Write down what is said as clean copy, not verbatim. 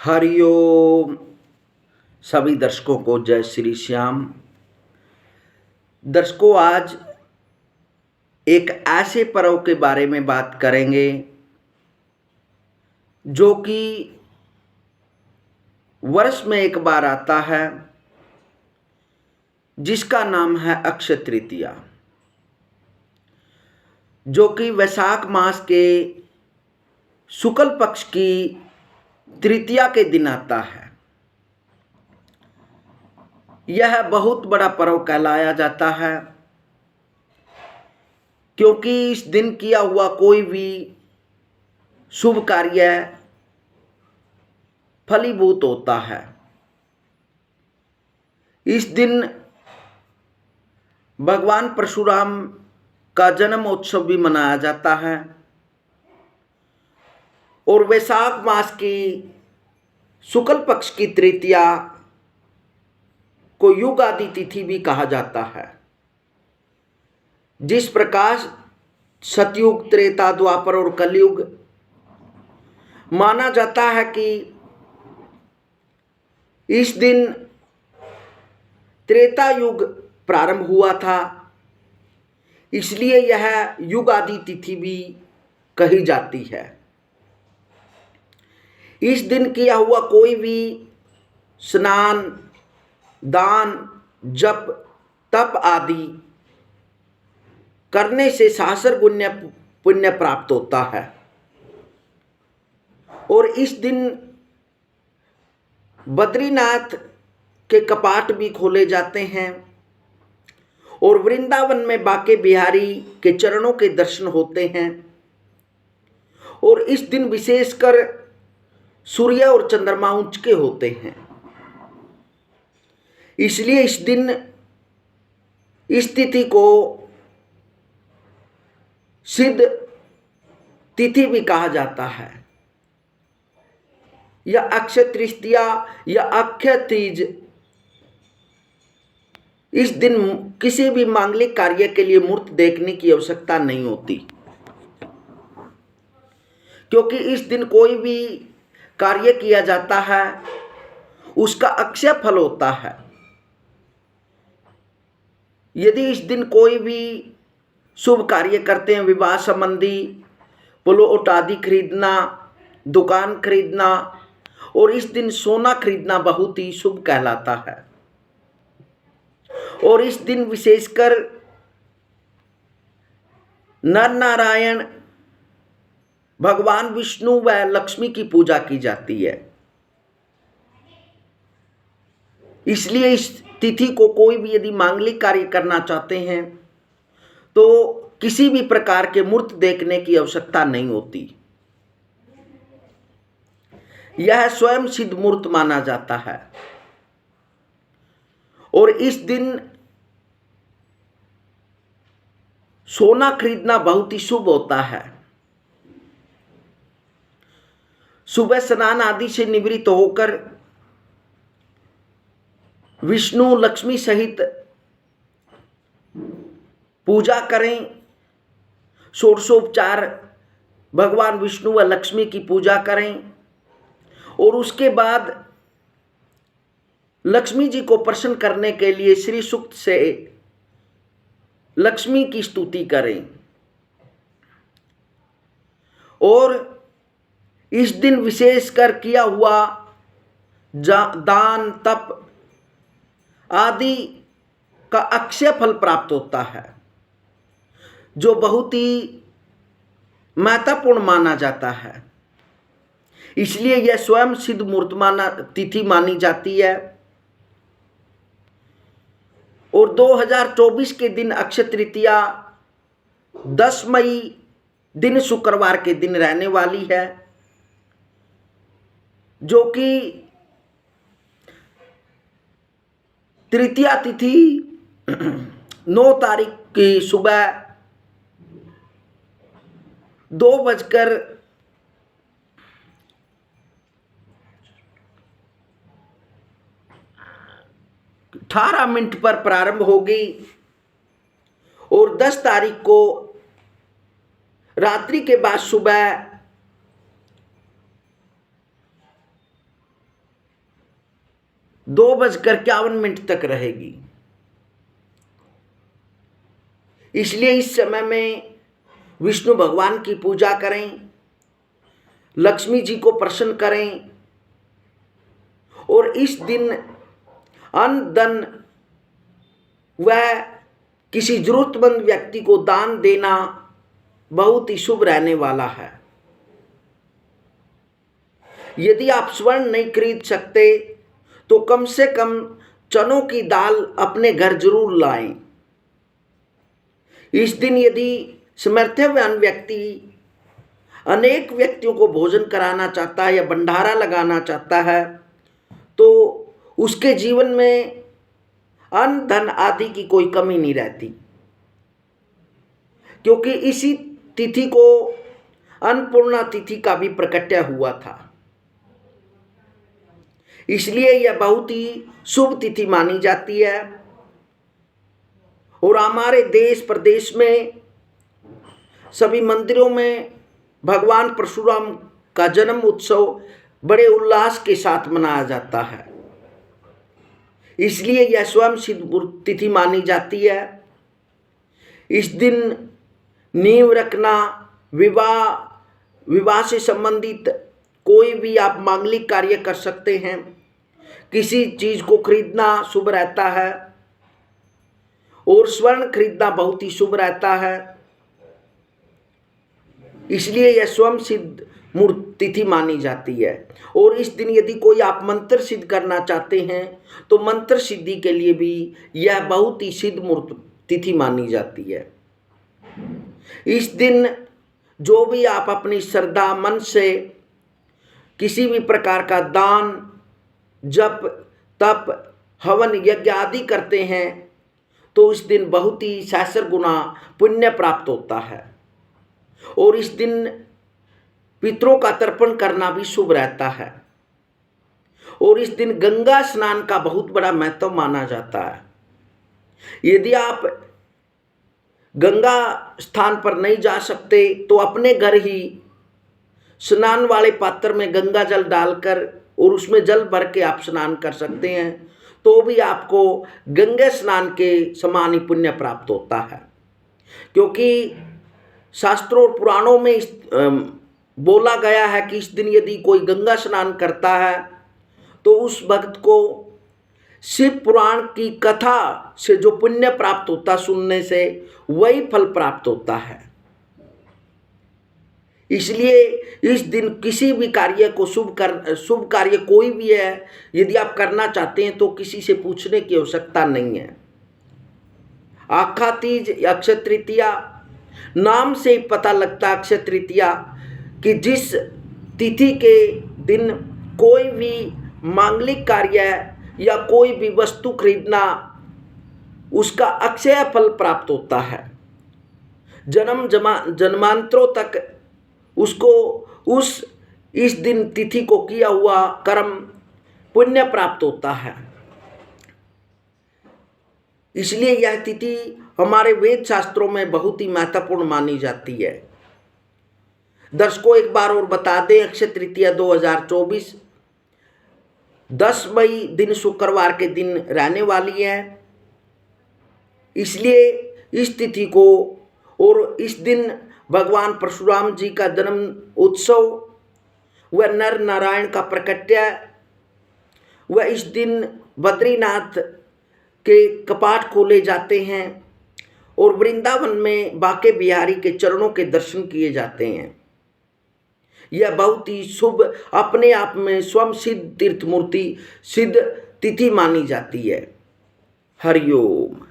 हरिओम। सभी दर्शकों को जय श्री श्याम। दर्शकों, आज एक ऐसे पर्व के बारे में बात करेंगे जो कि वर्ष में एक बार आता है, जिसका नाम है अक्षय तृतीया, जो कि वैशाख मास के शुक्ल पक्ष की तृतीया के दिन आता है। यह बहुत बड़ा पर्व कहलाया जाता है, क्योंकि इस दिन किया हुआ कोई भी शुभ कार्य फलीभूत होता है। इस दिन भगवान परशुराम का जन्मोत्सव भी मनाया जाता है और वैशाख मास की शुक्ल पक्ष की तृतीया को युग आदि तिथि भी कहा जाता है। जिस प्रकार सतयुग, त्रेता, द्वापर और कलयुग माना जाता है कि इस दिन त्रेता युग प्रारंभ हुआ था, इसलिए यह युग आदि तिथि भी कही जाती है। इस दिन किया हुआ कोई भी स्नान, दान, जप, तप आदि करने से सहस्र पुण्य प्राप्त होता है। और इस दिन बद्रीनाथ के कपाट भी खोले जाते हैं और वृंदावन में बांके बिहारी के चरणों के दर्शन होते हैं। और इस दिन विशेषकर सूर्य और चंद्रमा उंचके होते हैं, इसलिए इस दिन इस तिथि को सिद्ध तिथि भी कहा जाता है। या अक्षय तृतीया या अक्षय तीज, इस दिन किसी भी मांगलिक कार्य के लिए मूर्त देखने की आवश्यकता नहीं होती, क्योंकि इस दिन कोई भी कार्य किया जाता है उसका अक्षय फल होता है। यदि इस दिन कोई भी शुभ कार्य करते हैं, विवाह संबंधी, प्लॉट आदि खरीदना, दुकान खरीदना, और इस दिन सोना खरीदना बहुत ही शुभ कहलाता है। और इस दिन विशेषकर नर नारायण, भगवान विष्णु व लक्ष्मी की पूजा की जाती है। इसलिए इस तिथि को कोई भी यदि मांगलिक कार्य करना चाहते हैं तो किसी भी प्रकार के मूर्त देखने की आवश्यकता नहीं होती। यह स्वयं सिद्ध मूर्त माना जाता है। और इस दिन सोना खरीदना बहुत ही शुभ होता है। सुबह स्नान आदि से निवृत्त होकर विष्णु, लक्ष्मी सहित पूजा करें। षोडशोपचार भगवान विष्णु व लक्ष्मी की पूजा करें और उसके बाद लक्ष्मी जी को प्रसन्न करने के लिए श्री सूक्त से लक्ष्मी की स्तुति करें। और इस दिन विशेषकर किया हुआ दान, तप आदि का अक्षय फल प्राप्त होता है, जो बहुत ही महत्वपूर्ण माना जाता है। इसलिए यह स्वयं सिद्ध मूर्त तिथि मानी जाती है। और 2024 के दिन अक्षय तृतीया 10 मई दिन शुक्रवार के दिन रहने वाली है, जो कि तृतीया तिथि 9 तारीख की सुबह 2:18 पर प्रारंभ होगी और 10 तारीख को रात्रि के बाद सुबह 2:51 तक रहेगी। इसलिए इस समय में विष्णु भगवान की पूजा करें, लक्ष्मी जी को प्रसन्न करें और इस दिन अन्न धन व किसी जरूरतमंद व्यक्ति को दान देना बहुत ही शुभ रहने वाला है। यदि आप स्वर्ण नहीं खरीद सकते तो कम से कम चनों की दाल अपने घर जरूर लाएं। इस दिन यदि समर्थ्यवान व्यक्ति अनेक व्यक्तियों को भोजन कराना चाहता है या भंडारा लगाना चाहता है तो उसके जीवन में अन्न धन आदि की कोई कमी नहीं रहती, क्योंकि इसी तिथि को अन्नपूर्णा तिथि का भी प्रकट्य हुआ था। इसलिए यह बहुत ही शुभ तिथि मानी जाती है और हमारे देश प्रदेश में सभी मंदिरों में भगवान परशुराम का जन्म उत्सव बड़े उल्लास के साथ मनाया जाता है। इसलिए यह स्वयं सिद्ध तिथि मानी जाती है। इस दिन नींव रखना, विवाह से संबंधित कोई भी आप मांगलिक कार्य कर सकते हैं। किसी चीज को खरीदना शुभ रहता है और स्वर्ण खरीदना बहुत ही शुभ रहता है। इसलिए यह स्वयं सिद्ध मूर्त तिथि मानी जाती है। और इस दिन यदि कोई आप मंत्र सिद्ध करना चाहते हैं तो मंत्र सिद्धि के लिए भी यह बहुत ही सिद्ध मूर्त तिथि मानी जाती है। इस दिन जो भी आप अपनी श्रद्धा मन से किसी भी प्रकार का दान, जप, तप, हवन, यज्ञ आदि करते हैं तो इस दिन बहुत ही सहस्र गुना पुण्य प्राप्त होता है। और इस दिन पितरों का तर्पण करना भी शुभ रहता है। और इस दिन गंगा स्नान का बहुत बड़ा महत्व माना जाता है। यदि आप गंगा स्थान पर नहीं जा सकते तो अपने घर ही स्नान वाले पात्र में गंगा जल डालकर और उसमें जल भर के आप स्नान कर सकते हैं, तो भी आपको गंगा स्नान के समान ही पुण्य प्राप्त होता है। क्योंकि शास्त्रों और पुराणों में बोला गया है कि इस दिन यदि कोई गंगा स्नान करता है तो उस भक्त को शिव पुराण की कथा से जो पुण्य प्राप्त होता सुनने से, वही फल प्राप्त होता है। इसलिए इस दिन किसी भी कार्य को शुभ कार्य कोई भी है यदि आप करना चाहते हैं तो किसी से पूछने की आवश्यकता नहीं है। आखा तीज, अक्षय तृतीया, नाम से ही पता लगता अक्षय तृतीया कि जिस तिथि के दिन कोई भी मांगलिक कार्य या कोई भी वस्तु खरीदना उसका अक्षय फल प्राप्त होता है। जन्मांतरों तक उसको इस दिन तिथि को किया हुआ कर्म पुण्य प्राप्त होता है। इसलिए यह तिथि हमारे वेद शास्त्रों में बहुत ही महत्वपूर्ण मानी जाती है। दर्शकों एक बार और बता दें, अक्षय तृतीया 2024 10 मई दिन शुक्रवार के दिन रहने वाली है। इसलिए इस तिथि को और इस दिन भगवान परशुराम जी का जन्म उत्सव व नर नारायण का प्रकट्य व इस दिन बद्रीनाथ के कपाट खोले जाते हैं और वृंदावन में बांके बिहारी के चरणों के दर्शन किए जाते हैं। यह बहुत ही शुभ अपने आप में स्वयं सिद्ध तीर्थ मूर्ति सिद्ध तिथि मानी जाती है। हरिओम।